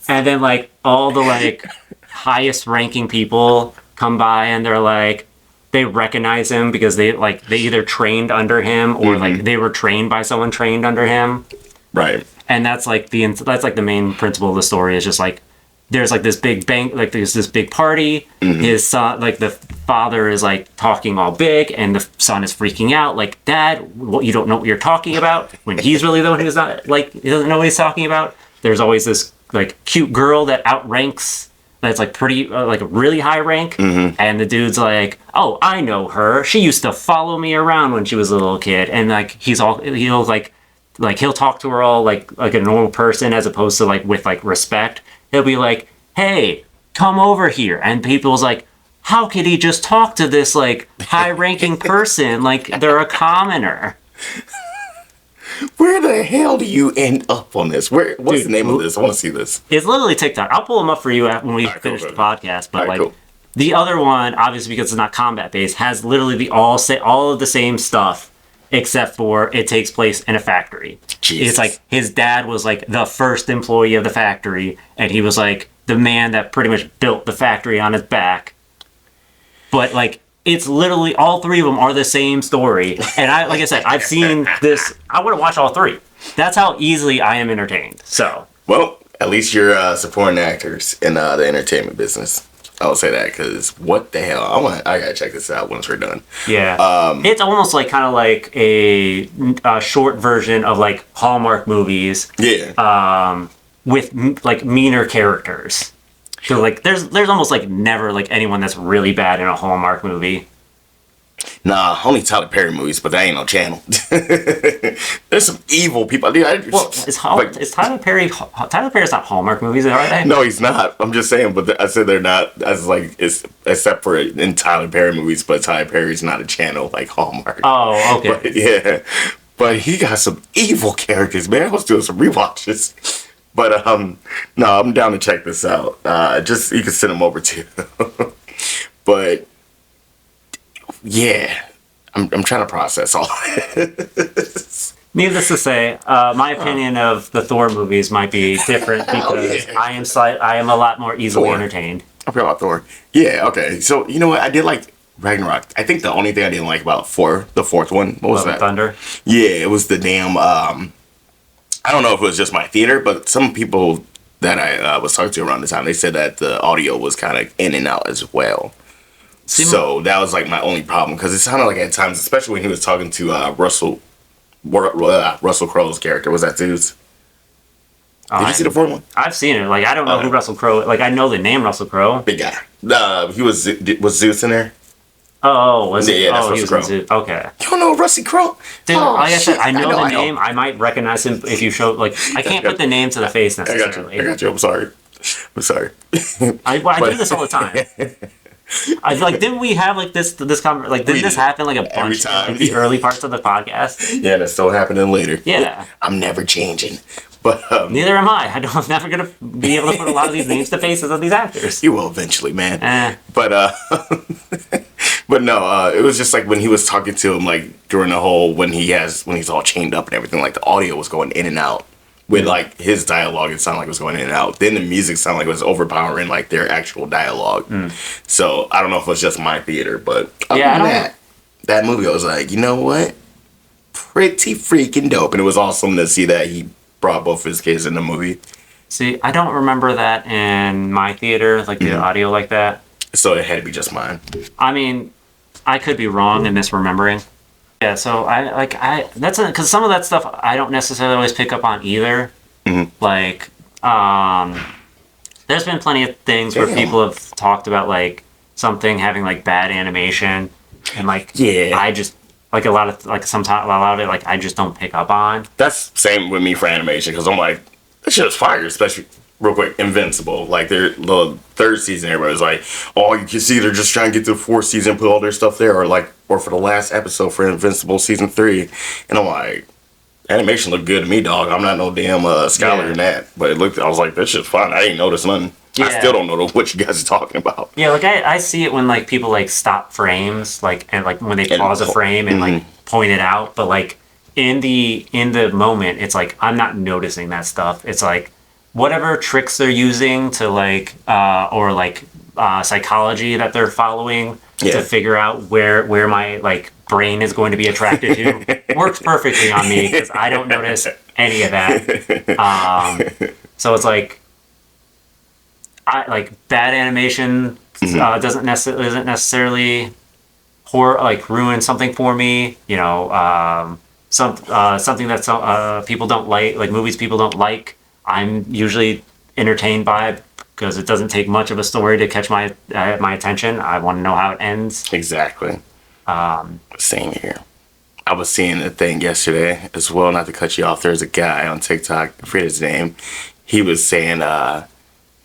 And then like all the like highest ranking people come by and they're like, they recognize him because they either trained under him or like they were trained by someone trained under him. Right. And that's like the main principle of the story is just like, there's like this big bank, like there's this big party. His son, like the father is like talking all big and the son is freaking out. Like, Dad, what, you don't know what you're talking about? When he's really the one who's not, like, he doesn't know what he's talking about. There's always this like cute girl that outranks, that's like pretty, like a really high rank. And the dude's like, oh, I know her. She used to follow me around when she was a little kid. And like, he'll talk to her all like a normal person as opposed to like with like respect. He'll be like, hey, come over here. And people's like, how could he just talk to this like high-ranking person like they're a commoner? Where the hell do you end up on this? What's the name of this? I want to see this. It's literally TikTok. I'll pull them up for you when we finish the podcast. But the other one, obviously because it's not combat-based, has literally all of the same stuff. Except for it takes place in a factory. Jesus. It's like his dad was like the first employee of the factory, and he was like the man that pretty much built the factory on his back. But like it's literally all three of them are the same story. And like I said, I've seen this. I want to watch all three. That's how easily I am entertained. So well, at least you're supporting actors in the entertainment business. I'll say that because what the hell? I gotta check this out once we're done. Yeah, it's almost like kind of like a short version of like Hallmark movies. Yeah. With like meaner characters. So like there's almost like never like anyone that's really bad in a Hallmark movie. Nah, only Tyler Perry movies, but that ain't no channel. There's some evil people. Well, is Tyler Perry? Tyler Perry's not Hallmark movies, are they? No, he's not. I'm just saying, but I said they're not. As like except for in Tyler Perry movies, but Tyler Perry's not a channel like Hallmark. Oh, okay. But, yeah, but he got some evil characters, man. I was doing some rewatches. But no, I'm down to check this out. Just you can send them over to you. But. Yeah, I'm trying to process all this. Needless to say, my opinion of the Thor movies might be different because I am a lot more easily entertained. I forgot about Thor. Yeah, okay. So you know what? I did like Ragnarok. I think the only thing I didn't like about the fourth one, what was that? Thunder. Yeah, it was the damn. I don't know if it was just my theater, but some people that I was talking to around the time, they said that the audio was kind of in and out as well. So that was like my only problem because it sounded like at times, especially when he was talking to Russell Crowe's character. Was that Zeus? Did you see the fourth one? I've seen it. Like I don't know who Russell Crowe. Like I know the name Russell Crowe. Big guy. Was Zeus in there? Oh, was it? Yeah, that's Russell Crowe. Zeus. Okay. You don't know Russell Crowe? Dude, like I said, I know the name. I might recognize him if you show. Like I can't put the name to the face necessarily. I got you. I'm sorry. I do this all the time. I feel like didn't we have like this conversation? Like didn't this happen like a bunch in the early parts of the podcast? Yeah, that's still happening later. Yeah, I'm never changing, but neither am I. I'm never gonna be able to put a lot of these names to faces of these actors. You will eventually, man. But but no, it was just like when he was talking to him, like during the whole when he's all chained up and everything, like the audio was going in and out. With like his dialogue, it sounded like it was going in and out. Then the music sounded like it was overpowering like their actual dialogue. So I don't know if it was just my theater, but that movie, I was like, you know what? Pretty freaking dope. And it was awesome to see that he brought both his kids in the movie. See, I don't remember that in my theater, like the audio like that. So it had to be just mine. I mean, I could be wrong and misremembering. Yeah, so that's because some of that stuff I don't necessarily always pick up on either. Like, there's been plenty of things where people have talked about like something having like bad animation, and like I just like a lot of it like I just don't pick up on. That's same with me for animation because I'm like, this shit's fire, especially. Real quick, Invincible. Like the third season, everybody's like, "Oh, you can see they're just trying to get to the fourth season, put all their stuff there," or for the last episode for Invincible season 3, and I'm like, Animation looked good to me, dog. I'm not no damn scholar in that, but it looked. I was like, this shit's fun. I ain't noticed nothing. I Yeah. still don't know what you guys are talking about. Yeah, like I see it when like people like stop frames, like and like when they And pause a frame and like point it out, but like in the moment, it's like I'm not noticing that stuff. It's like whatever tricks they're using to like or like psychology that they're following Yeah. to figure out where my like brain is going to be attracted to works perfectly on me because I don't notice any of that. So it's like I like bad animation doesn't necessarily isn't necessarily ruin something for me. You know, something that people don't like movies people don't like. I'm usually entertained by because it doesn't take much of a story to catch my attention. I want to know how it ends. Exactly. Same here. I was seeing a thing yesterday as well. Not to cut you off. There's a guy on TikTok. I forget his name. He was saying.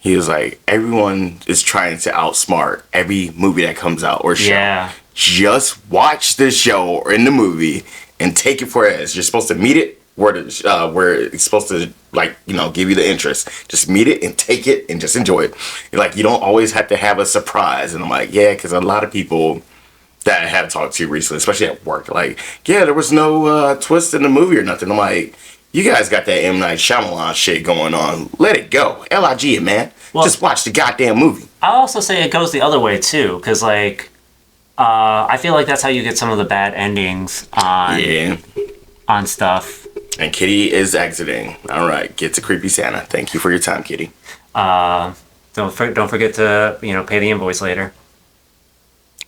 He was like, everyone is trying to outsmart every movie that comes out or show. Yeah. Just watch the show or in the movie and take it for it is. You're supposed to meet it where it's supposed to, like, you know, give you the interest. Just meet it and take it and just enjoy it. You're like, you don't always have to have a surprise. And I'm like, yeah, because a lot of people that I had talked to recently, especially at work, like, yeah, there was no twist in the movie or nothing. I'm like, you guys got that M. Night Shyamalan shit going on. Let it go. L.I.G. it, man. Well, just watch the goddamn movie. I'll also say it goes the other way, too, because, like, I feel like that's how you get some of the bad endings on stuff. And Kitty is exiting. All right. Get to Creepy Santa. Thank you for your time, Kitty. Don't forget to, you know, pay the invoice later.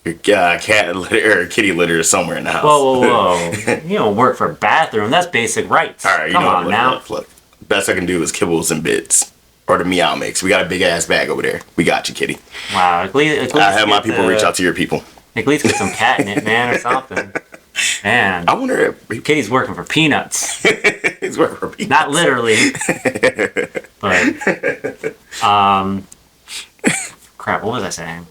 Your cat litter or kitty litter is somewhere in the house. Whoa. You don't work for a bathroom. That's basic rights. All right, Come on now. Look. Best I can do is kibbles and bits. Or the meow mix. We got a big ass bag over there. We got you, Kitty. Wow. At least I have my people reach out to your people. At least get some catnip, man, or something. Man. I wonder if Kitty's working for peanuts. he's working for peanuts. Not literally. But crap, what was I saying?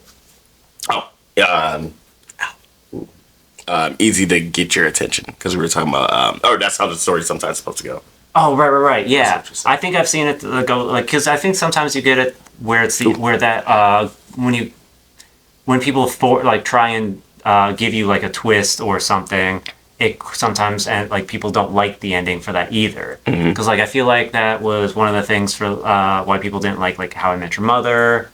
Easy to get your attention because we were talking about that's how the story's sometimes supposed to go. Oh, right. Yeah, I think I've seen it go like because I think sometimes you get it where it's where that when people try and give you like a twist or something, it sometimes and like people don't like the ending for that either because like I feel like that was one of the things for why people didn't like How I Met Your Mother.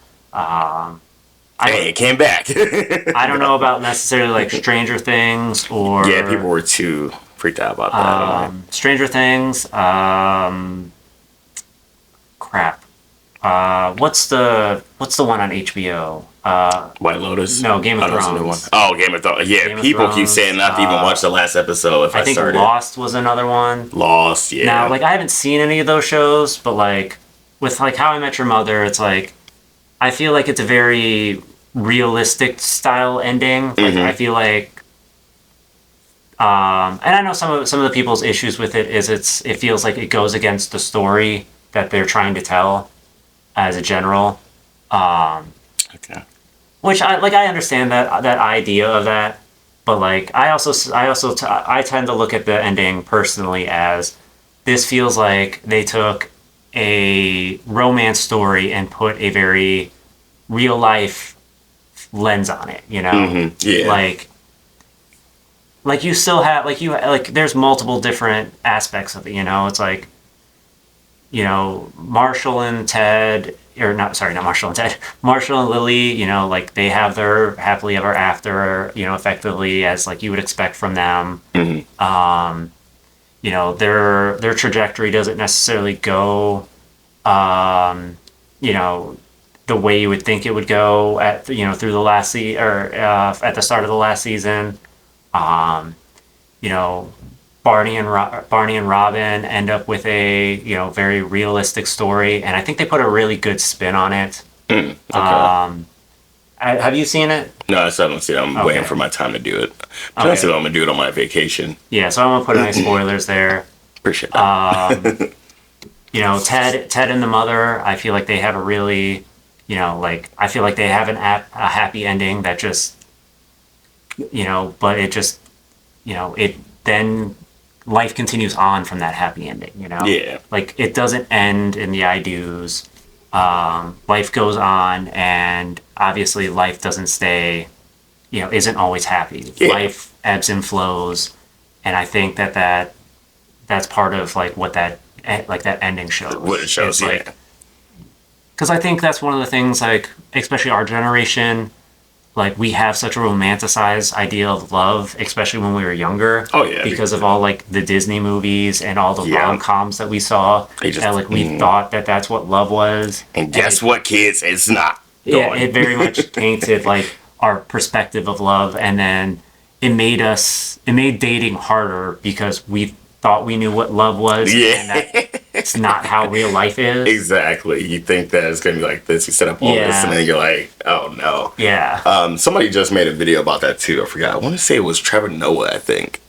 It came back. I don't know about necessarily like Stranger Things or yeah, people were too freaked out about that. Stranger Things. Crap. What's the one on HBO? White Lotus. No, Game of Thrones. Thrones. Oh, Game of Thrones. Yeah, Game of people keep Thrones, saying not to even watch the last episode. If I think started. Lost was another one. Lost. Yeah. Now, like I haven't seen any of those shows, but like with like How I Met Your Mother, it's like I feel like it's a very realistic style ending. Like I feel like, and I know some of the people's issues with it is it feels like it goes against the story that they're trying to tell, as a general. Okay. Which I understand that idea of that, but like I tend to look at the ending personally as this feels like they took a romance story and put a very real life lens on it, you know? Yeah. Like you still have there's multiple different aspects of it, you know? It's like, you know, Marshall and Ted, or not Marshall and Ted, Marshall and Lily, you know, like they have their happily ever after, you know, effectively as like you would expect from them. You know, their trajectory doesn't necessarily go, you know, the way you would think it would go at, you know, through the last at the start of the last season. You know, Barney and Robin end up with a, you know, very realistic story, and I think they put a really good spin on it. Okay. Have you seen it? No, I still haven't seen it. I'm waiting for my time to do it. I'm trying to see what I'm gonna do it on my vacation. Yeah, so I'm gonna put any spoilers there. Appreciate that. You know, Ted and the mother, I feel like they have a really, you know, like I feel like they have a happy ending that just, you know, but it just, you know, it then life continues on from that happy ending, you know? Yeah. Like, it doesn't end in the I do's. Life goes on, and obviously life doesn't stay, isn't always happy. Yeah. Life ebbs and flows, and I think that's part of like what that ending shows. What it shows, It's like, because I think that's one of the things, like, especially our generation, like, we have such a romanticized idea of love, especially when we were younger. Oh, yeah. Because of all, like, the Disney movies and all the rom-coms that we saw. We thought that that's what love was. And guess what, kids? It's not. Yeah, it very much tainted, like, our perspective of love. And then it made dating harder because we thought we knew what love was. Yeah. And that it's not how real life is. Exactly. You think that it's going to be like this. You set up all this, and then you're like, oh, no. Yeah. Somebody just made a video about that, too. I forgot. I want to say it was Trevor Noah, I think.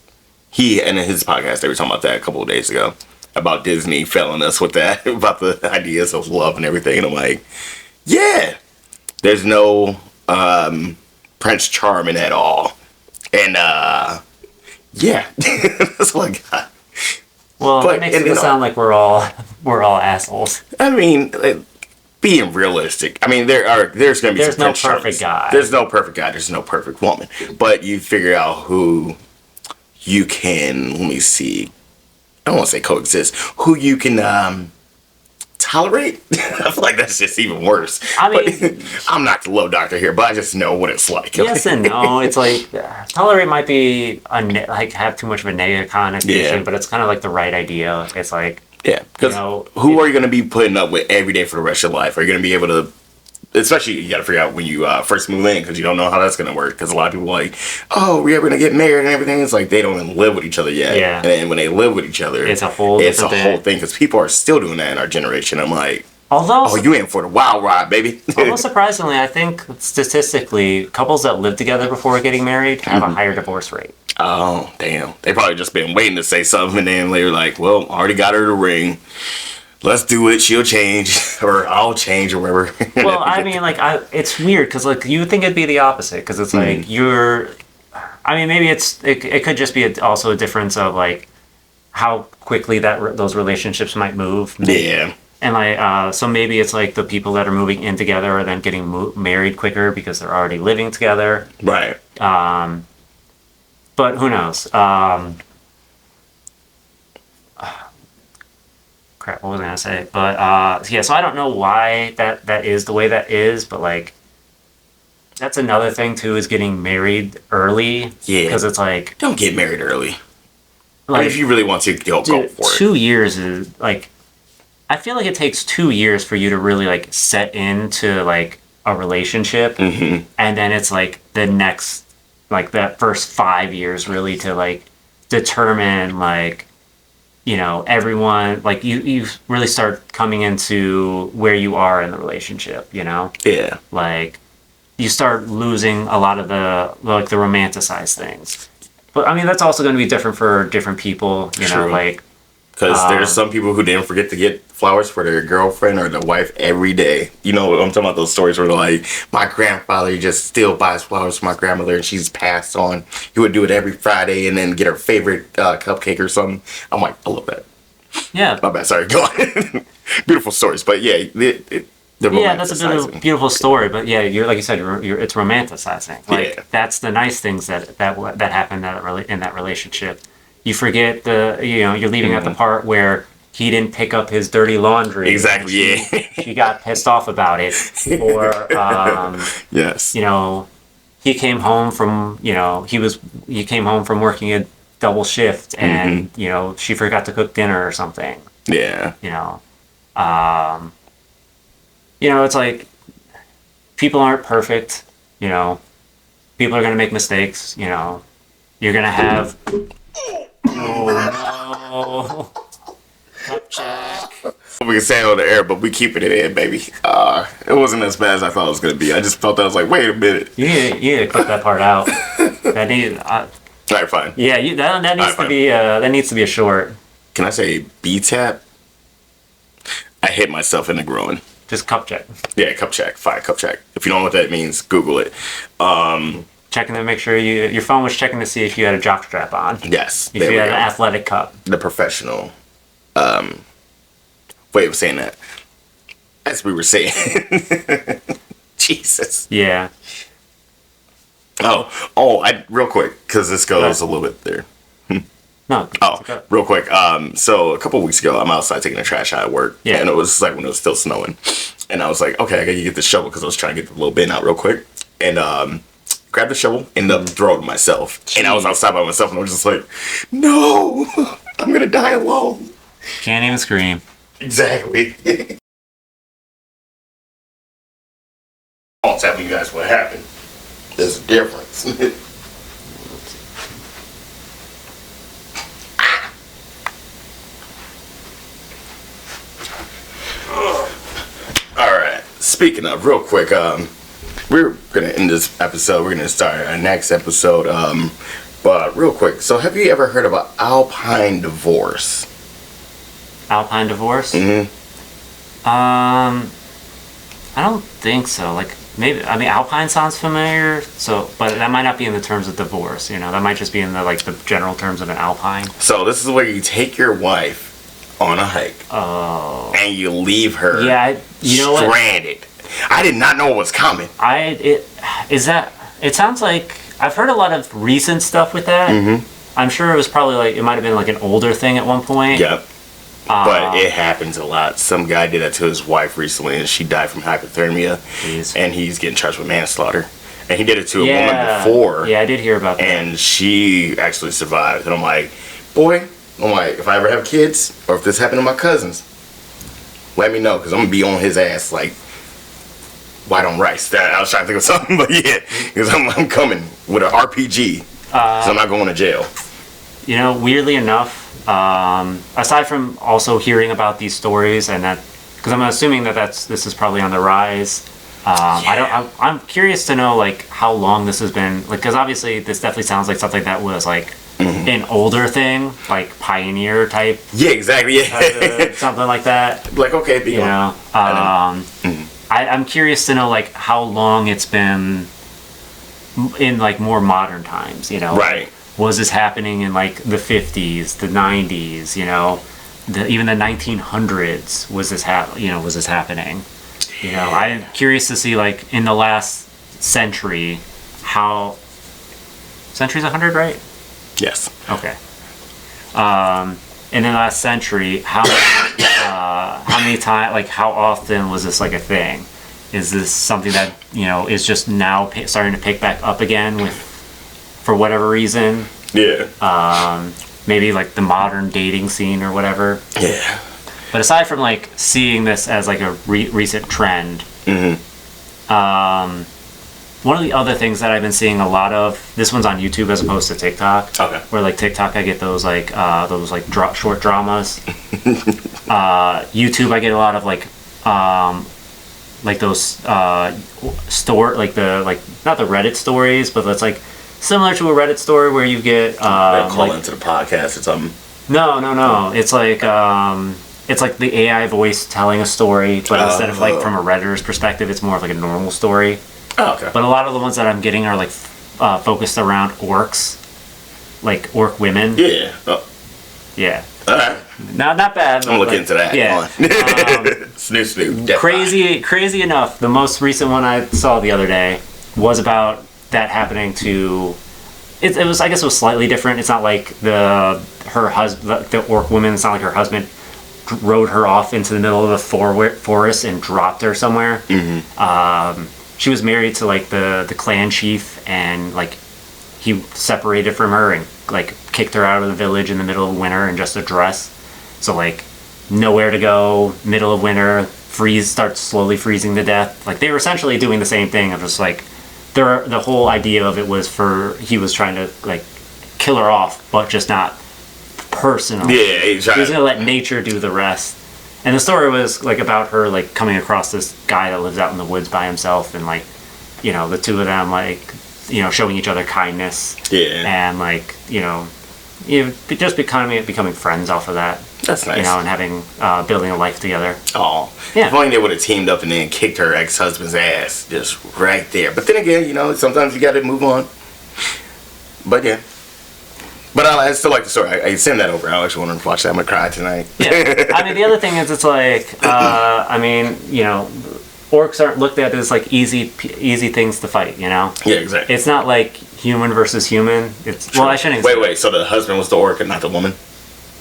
He, and in his podcast, they were talking about that a couple of days ago. About Disney failing us with that. About the ideas of love and everything. And I'm like, yeah. There's no Prince Charming at all. And, yeah. That's what I got. Well, it makes it sound like we're all assholes. I mean, being realistic. I mean, there's going to be there's no perfect guy. There's no perfect guy. There's no perfect woman. But you figure out who you can. Let me see. I don't want to say coexist. Who you can tolerate. I feel like that's just even worse. I mean, I'm not the love doctor here, but I just know what it's like. Yes and no. It's like tolerate might be have too much of a negative connotation, but it's kind of like the right idea. It's like because who are you going to be putting up with every day for the rest of your life? Are you going to be able to? Especially, you got to figure out when you first move in, because you don't know how that's going to work. Because a lot of people are like, oh, we're going to get married and everything. It's like they don't even live with each other yet. Yeah. And then when they live with each other, it's a whole thing. Because people are still doing that in our generation. I'm like, although, you in for the wild ride, baby. Almost surprisingly, I think statistically, couples that live together before getting married have a higher divorce rate. Oh, damn. They probably just been waiting to say something, and then they're like, well, already got her the ring. Let's do it. She'll change, or I'll change, or whatever. Well, I mean, like, it's weird because, like, you would think it'd be the opposite because it's like maybe it could just be also a difference of like how quickly those relationships might move. Yeah. And like, so maybe it's like the people that are moving in together are then getting married quicker because they're already living together. Right. But who knows? Crap, what was I gonna say? But so I don't know why that is the way that is, but like that's another thing too, is getting married early. Yeah, because it's like, don't get married early. Like, if you really want to, go for it. 2 years is like, I feel like it takes 2 years for you to really like set into like a relationship, and then it's like the next, like that first 5 years really to like determine like, everyone, like you really start coming into where you are in the relationship, Yeah. Like you start losing a lot of the romanticized things. But I mean, that's also going to be different for different people, True. like. Because there's some people who didn't forget to get flowers for their girlfriend or their wife every day. I'm talking about those stories where they're like, my grandfather just still buys flowers for my grandmother and she's passed on. He would do it every Friday and then get her favorite cupcake or something. I'm like, I love that. Yeah. My bad, sorry, go on. Beautiful stories, but yeah, that's a beautiful story, but yeah, you're like you said, it's romanticizing. Like that's the nice things that happened in that relationship. You forget you're leaving at the part where he didn't pick up his dirty laundry. Exactly. She got pissed off about it, or yes. He came home from working a double shift, and she forgot to cook dinner or something. Yeah. It's like people aren't perfect. People are gonna make mistakes. You're gonna have. Oh no! Cup check. We can say it on the air, but we keeping it in, baby. It wasn't as bad as I thought it was gonna be. I just felt that I was like, wait a minute. You need to clip that part out. That needs. All right, fine. Yeah, that needs to be that needs to be a short. Can I say B-tap? I hit myself in the groin. Just cup check. Yeah, cup check. Fine, cup check. If you don't know what that means, Google it. Check checking to make sure your phone was checking to see if you had a jock strap on. Yes. If you had an athletic cup. The professional way of saying that. As we were saying. Jesus. Yeah. Real quick, because this goes a little bit there. No. Real quick. So a couple weeks ago, I'm outside taking the trash out at work. Yeah. And it was like when it was still snowing. And I was like, okay, I gotta get the shovel because I was trying to get the little bin out real quick. And grabbed the shovel, ended up throwing it myself. Jeez. And I was outside by myself and I was just like, no, I'm gonna die alone. Can't even scream. Exactly. I'll tell you guys what happened. There's a difference. Alright, speaking of, real quick, we're gonna end this episode, we're gonna start our next episode, but real quick, so have you ever heard of an Alpine divorce? Alpine divorce? Mm-hmm. I don't think so. Like, maybe, I mean, Alpine sounds familiar, so, but that might not be in the terms of divorce, you know, that might just be in the general terms of an Alpine. So this is where you take your wife on a hike. Oh. And you leave her you know stranded. What? I did not know what was coming. It sounds like, I've heard a lot of recent stuff with that. Mm-hmm. I'm sure it was probably like, it might have been like an older thing at one point. Yep. But it happens a lot. Some guy did that to his wife recently, and she died from hypothermia. Geez. And he's getting charged with manslaughter. And he did it to a woman before. Yeah, I did hear about that. And she actually survived. And I'm like, if I ever have kids, or if this happened to my cousins, let me know, because I'm going to be on his ass like white on rice. I was trying to think of something, but yeah, because I'm coming with an RPG, so I'm not going to jail. You know, weirdly enough, aside from also hearing about these stories, and that, because I'm assuming this is probably on the rise. I'm curious to know like how long this has been, like, because obviously this definitely sounds like something that was like an older thing, like pioneer type. Yeah, exactly. Yeah, something like that. Like, okay, you know. I'm curious to know like how long it's been in like more modern times. You know, right. Was this happening in like the 50s, the 90s, you know, even the 1900s? Was this happening? You know, I'm curious to see like in the last century how century's 100, right? Yes. Okay. In the last century, how many times, like how often was this like a thing? Is this something that, you know, is just now starting to pick back up again for whatever reason? Yeah. Maybe like the modern dating scene or whatever. Yeah. But aside from like seeing this as like a recent trend, one of the other things that I've been seeing a lot of, this one's on YouTube as opposed to TikTok. Okay. Where like TikTok, I get those short dramas. YouTube, I get a lot of like those not the Reddit stories, but that's like similar to a Reddit story where you get they call into the podcast or something. No. It's like the AI voice telling a story, but instead of like from a Redditor's perspective, it's more of like a normal story. Oh, okay. But a lot of the ones that I'm getting are like focused around orcs, like orc women. Yeah. Oh. Yeah. All right. Not bad. I'm looking into that. Yeah. Snoop. Crazy enough, the most recent one I saw the other day was about that happening to. It was, I guess it was slightly different. It's not like her husband, the orc woman. It's not like her husband rode her off into the middle of the forest and dropped her somewhere. She was married to like the clan chief, and like he separated from her and like kicked her out of the village in the middle of winter in just a dress. So like nowhere to go, middle of winter, starts slowly freezing to death. Like they were essentially doing the same thing of just like the whole idea of it was he was trying to like kill her off, but just not personally. Yeah, he was gonna let nature do the rest. And the story was like about her like coming across this guy that lives out in the woods by himself, and like, you know, the two of them like, you know, showing each other kindness. Yeah. And like, just becoming friends off of that. That's nice. You know, and having building a life together. Oh. Yeah. If only they would have teamed up and then kicked her ex-husband's ass just right there. But then again, you know, sometimes you got to move on. But yeah. But I still like the story. I send that over. I actually want to watch that. I'm gonna cry tonight. Yeah. I mean, the other thing is, it's like, I mean, you know, orcs aren't looked at as like easy things to fight. You know. Yeah, exactly. It's not like human versus human. It's well, I shouldn't. Wait. So the husband was the orc and not the woman?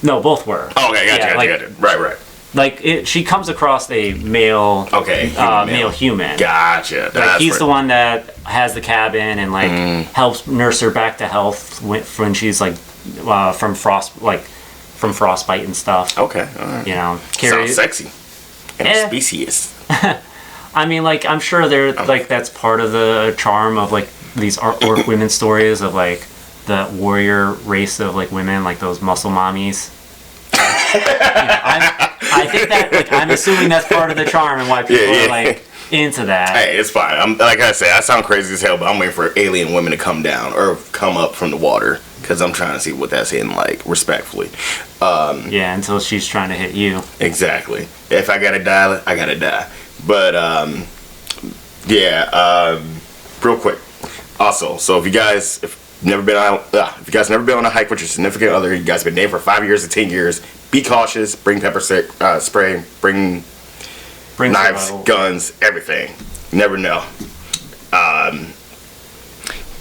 No, both were. Oh, okay, gotcha. Right. Like she comes across a male. Okay. Male human. Gotcha. Like he's the one that has the cabin and like helps nurse her back to health when she's like from frostbite and stuff. Okay. All right. You know, sounds sexy. And specious. I mean, like I'm sure they're like that's part of the charm of like these orc women stories of like the warrior race of like women, like those muscle mommies. You know, I think that like I'm assuming that's part of the charm and why people are like into that. Hey, it's fine. I'm like I said, I sound crazy as hell, but I'm waiting for alien women to come down or come up from the water because I'm trying to see what that's in like respectfully. Yeah, until she's trying to hit you. Exactly. If I gotta die, I gotta die. But real quick. Also, so if you guys never been on a hike with your significant other, you guys been dating for 5 years to 10 years, be cautious. Bring pepper spray. Bring knives, guns, everything. You never know.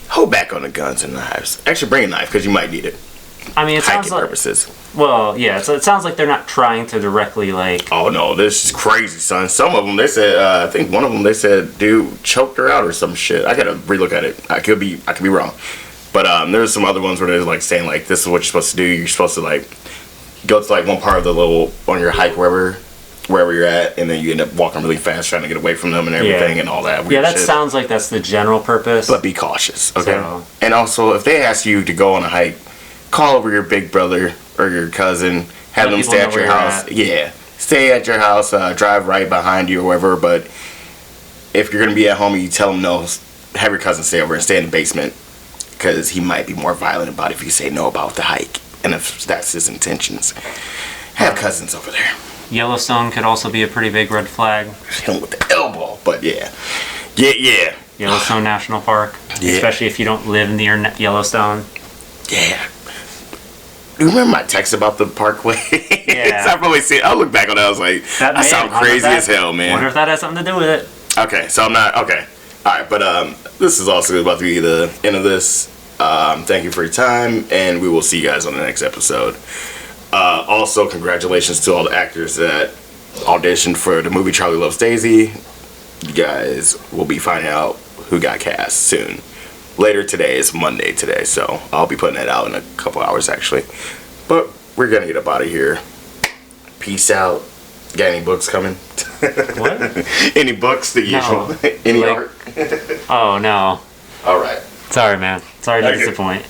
Hold back on the guns and knives. Actually, bring a knife because you might need it. I mean, it sounds like purposes. Well, yeah. So it sounds like they're not trying to directly like. Oh no, this is crazy, son. Some of them they said. I think one of them they said, dude choked her out or some shit. I gotta relook at it. I could be wrong. But there's some other ones where they're like saying like this is what you're supposed to do. You're supposed to like go to like one part of the little on your hike wherever you're at, and then you end up walking really fast trying to get away from them and everything and all that weird that shit. sounds like that's the general purpose. But be cautious, okay? So, and also, if they ask you to go on a hike, call over your big brother or your cousin. Have them stay at your house. Yeah, stay at your house. Drive right behind you or whatever. But if you're gonna be at home, you tell them no. Have your cousin stay over and stay in the basement because he might be more violent about it if you say no about the hike and if that's his intentions. Have cousins over there. Yellowstone could also be a pretty big red flag. Hit him with the elbow, but yeah. Yellowstone National Park, especially if you don't live near Yellowstone. Yeah. Do you remember my text about the parkway? Yeah. I'll look back on that. I was like, that sounds crazy as hell, man. I wonder if that has something to do with it. Okay, so I'm not okay. All right, but this is also about to be the end of this. Thank you for your time, and we will see you guys on the next episode. Also, congratulations to all the actors that auditioned for the movie Charlie Loves Daisy. You guys will be finding out who got cast soon. Later today is Monday today, so I'll be putting that out in a couple hours actually. But we're gonna get up out of here. Peace out. Got any books coming? What? Any books? The usual. Any art? Oh no. All right. Sorry, man. Sorry to disappoint.